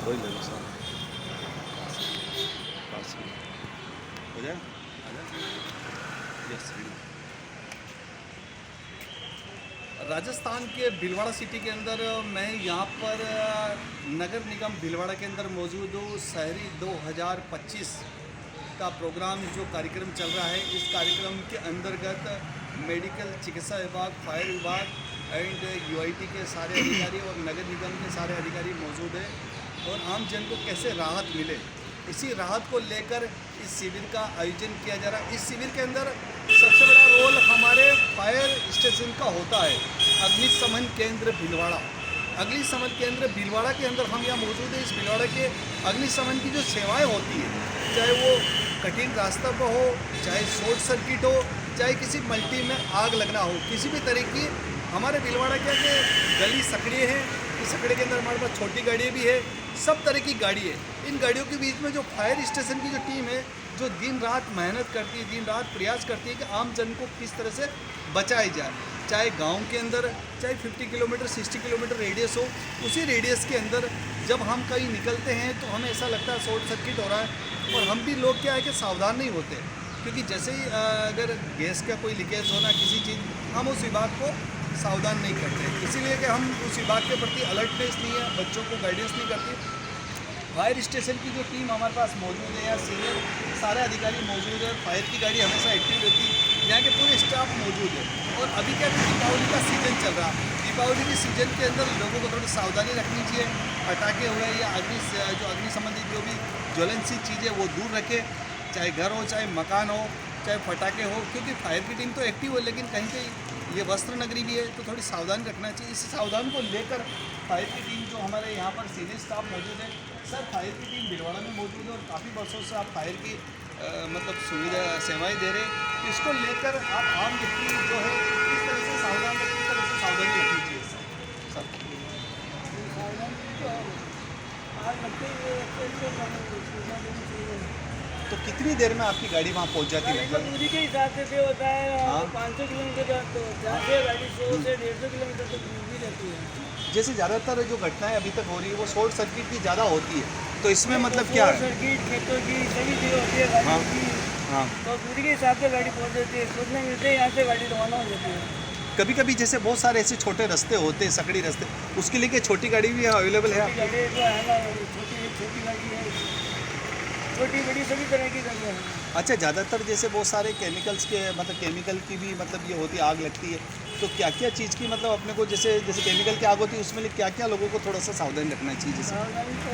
वही ले लो सर, पास में हो जाए, आ जाए। यस। राजस्थान के भीलवाड़ा सिटी के अंदर मैं यहाँ पर नगर निगम भीलवाड़ा के अंदर मौजूद हूँ। शहरी 2025 का प्रोग्राम जो कार्यक्रम चल रहा है, इस कार्यक्रम के अंतर्गत मेडिकल चिकित्सा विभाग, फायर विभाग एंड यूआईटी के सारे अधिकारी और नगर निगम के सारे अधिकारी मौजूद हैं और आम जन को कैसे राहत मिले, इसी राहत को लेकर इस शिविर का आयोजन किया जा रहा है। इस शिविर के अंदर सबसे बड़ा रोल हमारे फायर स्टेशन का होता है, अग्निशमन केंद्र भीलवाड़ा। अग्निशमन केंद्र भीलवाड़ा के अंदर हम यहाँ मौजूद हैं। इस भीलवाड़ा के अग्निशमन की जो सेवाएं होती है, चाहे वो कठिन रास्ता पर हो, चाहे शॉर्ट सर्किट हो, चाहे किसी मल्टी में आग लगना हो, किसी भी तरह की हमारे भीलवाड़ा क्या कि गली सकड़े हैं। इस सकड़े के अंदर हमारे पास छोटी गाड़ियाँ भी है, सब तरह की गाड़ी है। इन गाड़ियों के बीच में जो फायर स्टेशन की जो टीम है, जो दिन रात मेहनत करती है, दिन रात प्रयास करती है कि आम जन को किस तरह से बचाया जाए, चाहे गांव के अंदर, चाहे 50 किलोमीटर 60 किलोमीटर रेडियस हो। उसी रेडियस के अंदर जब हम कहीं निकलते हैं तो हमें ऐसा लगता है शॉर्ट सर्किट हो रहा है, और हम भी लोग क्या है कि सावधान नहीं होते, क्योंकि जैसे ही अगर गैस का कोई लीकेज होना किसी चीज़, हम उस विभाग को सावधान नहीं करते, इसीलिए कि हम उस विभाग के प्रति अलर्टनेस नहीं है, बच्चों को गाइडेंस नहीं करती। फायर स्टेशन की जो टीम हमारे पास मौजूद है, यहाँ सीनियर सारे अधिकारी मौजूद है, फायर की गाड़ी हमेशा एक्टिव रहती है, यहाँ के पूरे स्टाफ मौजूद है। और अभी क्या है, दीपावली का सीज़न चल रहा है। दीपावली के सीज़न के अंदर लोगों को थोड़ी सावधानी रखनी चाहिए। पटाखे हुए या अग्नि संबंधित जो भी ज्वलनशील चीज़ें वो दूर रखें, चाहे घर हो, चाहे मकान हो, चाहे पटाखे हो, क्योंकि फायर की टीम तो एक्टिव हो, लेकिन कहीं कहीं ये वस्त्र नगरी भी है, तो थोड़ी सावधानी रखना चाहिए। इस सावधान को लेकर फायर की टीम जो हमारे यहाँ पर सीनियर स्टाफ मौजूद है, सर फायर की टीम भीलवाड़ा में मौजूद है और काफ़ी वर्षों से आप फायर की मतलब सुविधा सेवाएं दे रहे हैं, तो इसको लेकर आप आम व्यक्ति जो है किस तरह से सावधान रखें, किस तरह से सावधानी रखनी चाहिए सर? तो कितनी देर में आपकी गाड़ी वहाँ पहुँच जाती है? मतलब दूरी के हिसाब से भी होता है। हाँ। 500 किलोमीटर तो जहाँ से गाड़ी 100 से 150 किलोमीटर तक दूर भी रहती है। जैसे ज़्यादातर जो घटनाएं अभी तक हो रही है वो शॉर्ट सर्किट की ज़्यादा होती है, तो इसमें मतलब क्या है? सर्किट खेतों की सभी चीज़ होती है हाँ। गाड़ी की, हाँ, तो दूरी के हिसाब से गाड़ी पहुँच जाती है। सोचने मिलते हैं यहाँ से गाड़ी रवाना हो जाती है। कभी कभी जैसे बहुत सारे ऐसे छोटे रास्ते होते हैं, सकड़ी रास्ते, उसके लिए क्या छोटी गाड़ी भी अवेलेबल है छोटी आपके? गाड़ी जो है ना, छोटी गाड़ी है, छोटी बड़ी सभी तरह की गाड़ियाँ हैं। अच्छा, ज़्यादातर जैसे बहुत सारे केमिकल्स के मतलब केमिकल की भी मतलब ये होती है, आग लगती है, तो क्या क्या चीज़ की मतलब अपने को जैसे जैसे केमिकल की आग होती है उसमें क्या क्या लोगों को थोड़ा सा सावधान रखना चाहिए? जैसे सावधानी तो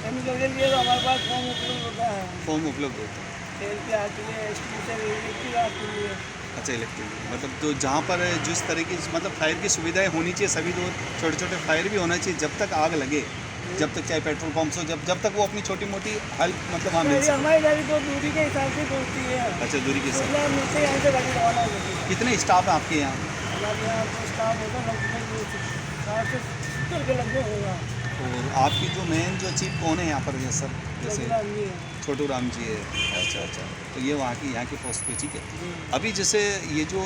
केमिकल के लिए तो हमारे पास फॉर्म उपलब्ध होता है। फॉर्म उपलब्ध होता है? तेल के आग के लिए, एक्सटींग्विशर, इलेक्ट्रिक आग के लिए। अच्छा, इलेक्ट्रिक मतलब तो जहाँ पर जिस तरह की मतलब फायर की सुविधाएं होनी चाहिए, सभी तो छोटे छोटे फायर भी होना चाहिए, जब तक आग लगे, जब तक चाहे पेट्रोल पंप्स हो, जब तक वो अपनी छोटी मोटी हेल्प मतलब वहाँ मिल गाड़ी सके। हमारी गाड़ी तो दूरी के हिसाब से पहुँचती है। अच्छा, दूरी के साथ। मतलब मिलते यहाँ से गाड़ी रवाना हो जाती है। कितने स्टाफ है आपके यहाँ? हमारे यहाँ तो स्टाफ होगा लगभग 60 से 70 के लगभग होगा। और आपकी जो मेन जो चीफ कौन है यहाँ पर ये सर? जैसे छोटू राम जी है। छोटू राम जी है। अच्छा अच्छा, तो ये यहाँ की पोस्ट पे, ठीक है। जी। अभी जैसे ये जो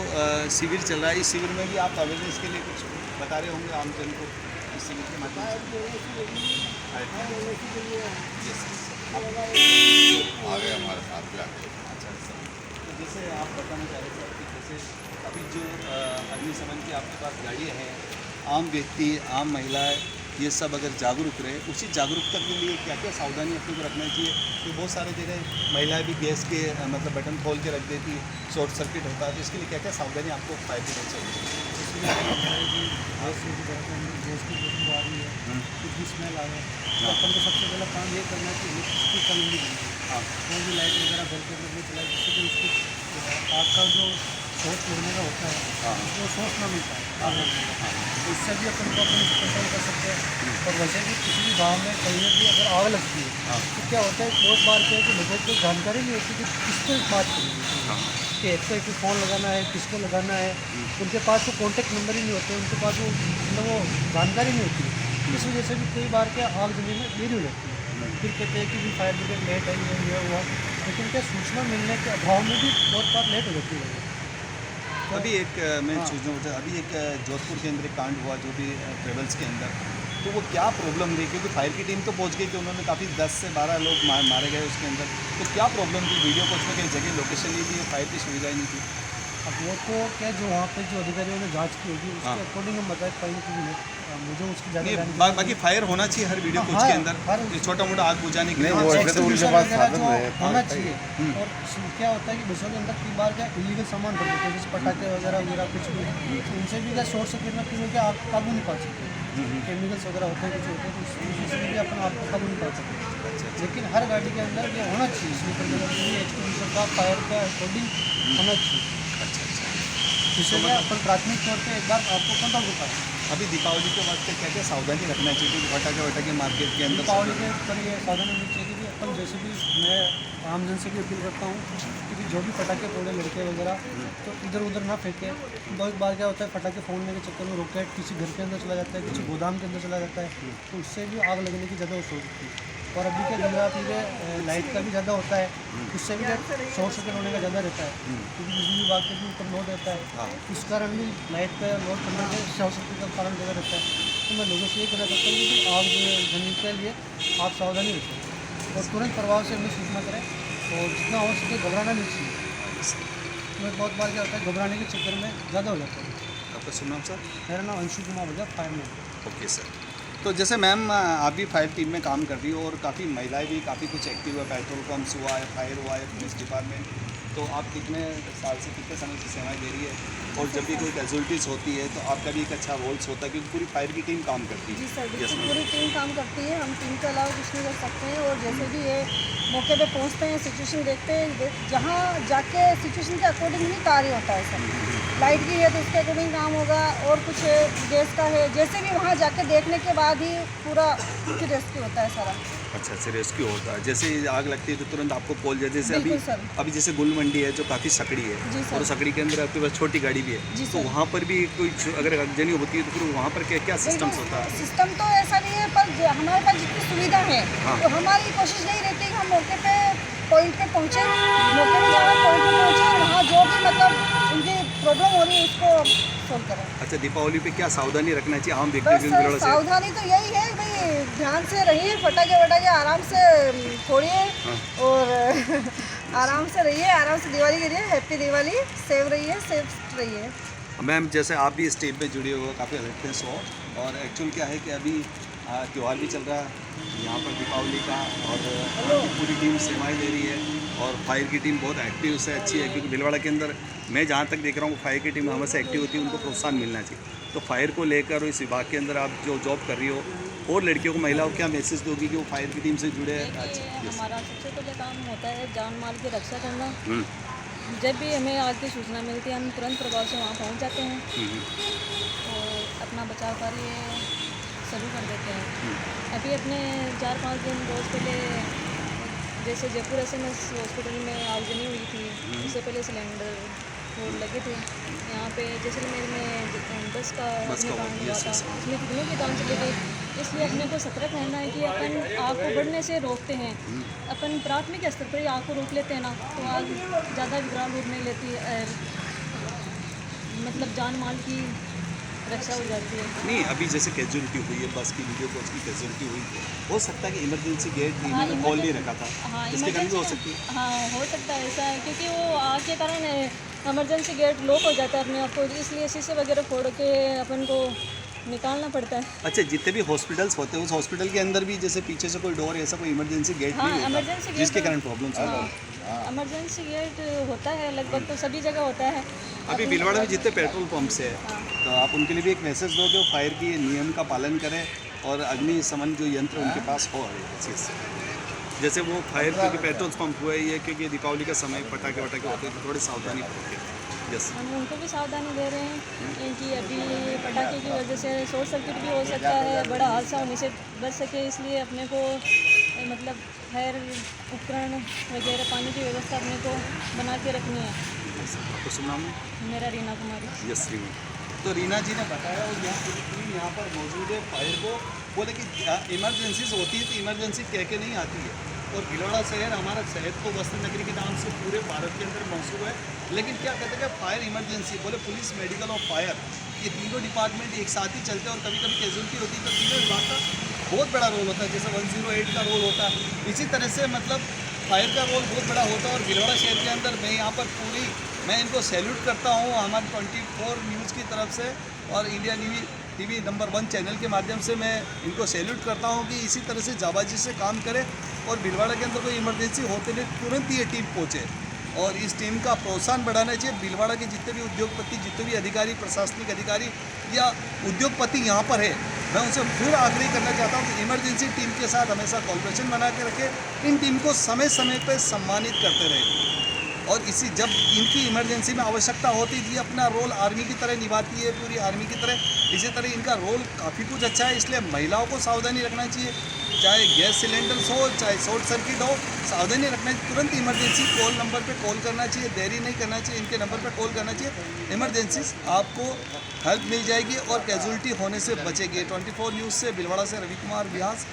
शिविर चल रहा है, इस शिविर में भी आप अवेयरनेस के लिए कुछ बता रहे होंगे आम जन को इस शिविर के माध्यम फायर से? ब्रिगेड के लिए, फायर ब्रिगेड के लिए Yes, yes, yes। लगा आ गए हमारे साथ भी आ गए। अच्छा सर, तो जैसे आप बताना चाह रहे थे कि जैसे अभी जो अग्निशमन की आपके पास गाड़ियाँ हैं, आम व्यक्ति, आम महिलाएं, ये सब अगर जागरूक रहे, उसी जागरूकता के लिए क्या क्या सावधानी अपने को रखना चाहिए? तो बहुत सारे जगह महिलाएं भी गैस के मतलब बटन खोल के रख देती है, शॉर्ट सर्किट होता है, तो इसके लिए क्या क्या सावधानी आपको फायर की चाहिए? गैस की बदबू आ रही है, कुछ भी स्मेल आ रहा है, तो हाँ। अपन को सबसे पहला काम ये करना है कि इलेक्ट्रिसिटी कम नहीं करनी। हाँ, कोई भी लाइट वगैरह घर के अंदर नहीं चलाए, जिससे कि उसको आग का जो सोर्स लेने का होता है, हाँ, वो सोर्स ना मिल पाए आग लगने का। हाँ, तो इससे भी अपन को अपन कंट्रोल कर सकते हैं। और वैसे भी किसी भी गाँव में कहीं भी अगर आग लगती है, हाँ, तो क्या होता है, बहुत बार क्या है कि लोगों को जानकारी नहीं होती कि किसको बात करनी है, हाँ, कि एक तो फ़ोन लगाना है, किसको लगाना है, उनके पास वो कॉन्टेक्ट नंबर ही नहीं होते, उनके पास वो मतलब वो जानकारी नहीं होती है। इस वजह से भी कई बार क्या आग जलने में देरी हो जाती है। फिर कहते हैं कि भी फायर ब्रिगेड लेट आई है, ये हुआ, लेकिन क्या सूचना मिलने के अभाव में भी बहुत बार लेट हो जाती है। अभी एक मैं हाँ। सोचना होता है, अभी एक जोधपुर के अंदर एक कांड हुआ जो भी ट्रेवल्स के अंदर, तो वो क्या प्रॉब्लम थी, क्योंकि फायर की टीम तो पहुंच गई कि उन्होंने काफ़ी 10 से 12 लोग मारे गए उसके अंदर, तो क्या प्रॉब्लम थी? वीडियो को उसमें कई जगह लोकेशन नहीं थी, फायर की सुविधा ही नहीं थी। अब वो तो क्या जो वहाँ पे जो अधिकारियों ने जांच की होगी उसके हाँ। अकॉर्डिंग हम बताए पाएंगे, क्योंकि मुझे उसकी ज़्यादा नहीं, जानकारी बाकी फायर होना चाहिए हर वीडियो को हाँ, उसके अंदर, हर- ये छोटा मोटा आग बुझाने के लिए। नहीं, वो ऐसे तो उनके पास साधन है, होना चाहिए। और क्या होता है कि बसों के अंदर कई बार क्या इलीगल सामान रख देते हैं, जैसे पटाखे वगैरह कुछ भी, तो उनसे भी क्या शॉर्ट सर्किट में फिर क्या आग काबू नहीं पा सकते, केमिकल्स वगैरह होते हैं कुछ होते हैं, तो उससे भी अपन आग काबू नहीं पा सकते। लेकिन हर गाड़ी के अंदर ये होना चाहिए, इसमें एक्सटींग्विशर का फायर का अकॉर्डिंग होना चाहिए, जिससे क्या अपन प्राथमिक तौर पर एक बार आपको कंट्रोल कर पाए। अभी दीपावली के वक्त क्या क्या सावधानी रखना चाहिए, क्योंकि फटाखे मार्केट के अंदर दीपावली के पर ये साधन होनी चाहिए कि अपन जैसे भी मैं आम जन से भी अपील करता हूँ कि जो भी पटाखे फोड़े लड़के वगैरह तो इधर उधर ना फेंके। बहुत बार क्या होता है पटाखे फोड़ने के चक्कर में रॉकेट किसी घर के अंदर चला जाता है, किसी गोदाम के अंदर चला जाता है, तो उससे भी आग लगने की ज़्यादा हो सकती है। और अभी क्या गुजराती में लाइट का भी ज़्यादा होता है, उससे भी शॉर्ट सर्किट होने का ज़्यादा रहता है, क्योंकि बिजली विभाग के भी ऊपर लोड रहता है, इस कारण भी लाइट का लोड करने से शॉर्ट सर्किट का कारण ज़्यादा रहता है। तो मैं लोगों से ये कहना चाहता हूँ कि आग जलने के लिए आप सावधानी रखें और तुरंत प्रभाव से हमें सूचना करें, और जितना हो सके घबराना नहीं चाहिए। मैं बहुत बार क्या होता है घबराने के चक्कर में ज़्यादा हो जाता है। आपका शुभ नाम सर? मेरा नाम अंशु कुमार हो गया, फायरमैन। Okay sir. तो जैसे मैम आप भी फायर टीम में काम कर रही हो और काफ़ी महिलाएं भी काफ़ी कुछ एक्टिव है, पेट्रोल पम्प्स हुआ है, फायर हुआ है, पुलिस डिपार्टमेंट, तो आप कितने साल से कितने समय से सेवाएं दे रही है? और जब भी कोई कैजुअलिटीज़ होती है तो आपका भी एक अच्छा रोल्स होता है, क्योंकि पूरी फायर की टीम काम करती है। जी सर, Yes, बिल्कुल ma'am. पूरी टीम काम करती है। हम टीम के अलावा कुछ नहीं कर सकते हैं। और जैसे भी ये मौके पे पहुंचते हैं, सिचुएशन देखते हैं, जहाँ जाके सिचुएशन के अकॉर्डिंग ही कार्य होता है सर। लाइट की है तो उसके अकॉर्डिंग काम होगा, और कुछ गैस का है, जैसे भी वहाँ जाके देखने के बाद ही पूरा फिर रेस्क्यू होता है सारा। अच्छा अच्छा, रेस्क्यू होता है। जैसे आग लगती है तो तुरंत आपको कॉल जाए, जैसे बिल्कुल सर। अभी जैसे गुल मंडी है जो काफ़ी सकड़ी है, जी सर। और सकड़ी के अंदर आपके पास छोटी गाड़ी भी जी है, तो सर। वहाँ पर भी कोई अगर आगजनी होती है तो फिर वहाँ पर क्या क्या सिस्टम्स होता है? सिस्टम तो ऐसा नहीं है, पर हमारे पास जितनी सुविधा है हाँ। तो हमारी कोशिश यही रहती है कि हम मौके पे पॉइंट पे पहुँचे, मौके पे जाना, पॉइंट पे पहुँचे, और वहाँ जो भी मतलब उनकी प्रॉब्लम हो रही है उसको सॉल्व करें। अच्छा, दीपावली पे क्या सावधानी रखना चाहिए आम व्यक्ति बस की भिलवाड़ा से? सावधानी तो यही है भाई, ध्यान से रहिए, फटाके वटाके आराम से फोड़िए, और आराम से रहिए, आराम से दिवाली करिए। हैप्पी दिवाली, सेव रहिए, सेफ रहिए। मैम जैसे आप भी इस टीम में जुड़े हो, काफ़ी अवेयरनेस हो, और एक्चुअल क्या है कि अभी त्यौहार भी चल रहा है यहाँ पर दीपावली का, और आपकी पूरी टीम सेवाएं दे रही है, और फायर की टीम बहुत एक्टिव से अच्छी है, क्योंकि भिलवाड़ा के अंदर मैं जहाँ तक देख रहा हूँ फायर की टीम हमेशा एक्टिव होती है, उनको प्रोत्साहन मिलना चाहिए। तो फायर को लेकर इस विभाग के अंदर आप जो जॉब कर रही हो, और लड़कियों को, महिलाओं को क्या मैसेज दोगी कि वो फायर की टीम से जुड़े हैं? देखिए, हमारा सबसे पहले काम होता है जान माल की रक्षा करना। जब भी हमें आग की सूचना मिलती है हम तुरंत प्रभाव से वहाँ पहुँच जाते हैं और अपना बचाव कार्य शुरू कर देते हैं। अभी अपने 4-5 दिन रोज़ पहले जैसे जयपुर SMS हॉस्पिटल में आगजनी हुई थी, उससे पहले सिलेंडर वो लगे थे। यहाँ पे जैसलमेर में बस का अग्निकांड हुआ था, उसमें कितने की जान चली गई। इसलिए अपने को सतर्क रहना है कि अपन आग को बढ़ने से रोकते हैं। अपन प्राथमिक स्तर पर ही आग को रोक लेते हैं ना, तो आग ज़्यादा विकराल रूप नहीं लेती है, मतलब जान माल की रक्षा हो जाती है। नहीं, अभी जैसे कैजुअलिटी हुई है, बस की वीडियो कोच की कैजुअलिटी हुई, हो सकता है कि इमरजेंसी गेट हाँ, इन्होंने कॉल नहीं रखा था, हाँ, इसके कारण भी हो सकती है। हाँ, हो सकता है ऐसा है, क्योंकि वो आग के कारण इमरजेंसी गेट लॉक हो जाता है अपने आप को, इसलिए शीशे वगैरह फोड़ के अपन को निकालना पड़ता है। अच्छा, जितने भी हॉस्पिटल्स होते हैं उस हॉस्पिटल के अंदर भी जैसे पीछे से कोई डोर ऐसा कोई इमरजेंसी गेट हाँ, नहीं emergency होता, gate जिसके तो- कारण प्रॉब्लम्स होता है। इमरजेंसी गेट होता है लगभग, तो सभी जगह होता है। अभी भिलवाड़ा में जितने पेट्रोल पंप्स है, तो आप उनके लिए भी एक मैसेज दो कि फायर की नियम का पालन करें, और अग्निशमन जो यंत्र उनके पास हो इस चीज़ से। जैसे वो फायर क्योंकि पेट्रोल पंप हुआ है, ये क्योंकि दीपावली का समय पटाखे वटाखे होते हैं तो थोड़ी सावधानी बरतें। यस, हम उनको भी सावधानी दे रहे हैं कि अभी पटाखे की वजह से शॉर्ट सर्किट भी हो सकता है, बड़ा हादसा होने से बच सके, इसलिए अपने को मतलब फायर उपकरण वगैरह, पानी की व्यवस्था अपने को बना के रखनी है। आपको सुन नाम है? मेरा रीना कुमारी। यस रीना। तो रीना जी ने बताया, और यहाँ पूरी टीम यहाँ पर मौजूद है फायर को, बोले कि इमरजेंसीज होती है तो इमरजेंसी कह के नहीं आती है, और भीलवाड़ा शहर हमारा शहर तो वस्त्र नगरी के नाम से पूरे भारत के अंदर मशहूर है, लेकिन क्या कहते हैं कि फायर इमरजेंसी बोले पुलिस, मेडिकल और फायर, ये तीनों डिपार्टमेंट एक साथ ही चलते हैं और कभी कभी कैजुअलिटी होती है तो तीनों विभाग का बहुत बड़ा रोल होता है। जैसे 108 का रोल होता है, इसी तरह से मतलब फायर का रोल बहुत बड़ा होता है। और भीलवाड़ा शहर के अंदर मैं यहाँ पर मैं इनको सैल्यूट करता हूँ हमारे 24 न्यूज़ की तरफ से और इंडिया टीवी नंबर 1 चैनल के माध्यम से मैं इनको सैल्यूट करता हूँ कि इसी तरह से जाबाजी से काम करें और भीलवाड़ा के अंदर कोई इमरजेंसी होते नहीं तुरंत ये टीम पहुँचे और इस टीम का प्रोत्साहन बढ़ाना चाहिए। भीलवाड़ा के जितने भी उद्योगपति, जितने भी अधिकारी, प्रशासनिक अधिकारी या उद्योगपति यहाँ पर है, मैं उनसे फिर आग्रह करना चाहता हूँ कि इमरजेंसी टीम के साथ हमेशा कोऑपरेशन बना के रखें, इन टीम को समय समय पर सम्मानित करते रहें और इसी जब इनकी इमरजेंसी में आवश्यकता होती है, ये अपना रोल आर्मी की तरह निभाती है, पूरी आर्मी की तरह। इसी तरह इनका रोल काफ़ी कुछ अच्छा है, इसलिए महिलाओं को सावधानी रखना चाहिए, चाहे गैस सिलेंडर्स हो, चाहे शॉर्ट सर्किट हो, सावधानी रखना चाहिए। तुरंत इमरजेंसी कॉल नंबर पे कॉल करना चाहिए, देरी नहीं करना चाहिए, इनके नंबर पे कॉल करना चाहिए। इमरजेंसी आपको हेल्प मिल जाएगी और कैजुअलिटी होने से बचेगी। 24 न्यूज़ से भीलवाड़ा से रवि कुमार व्यास।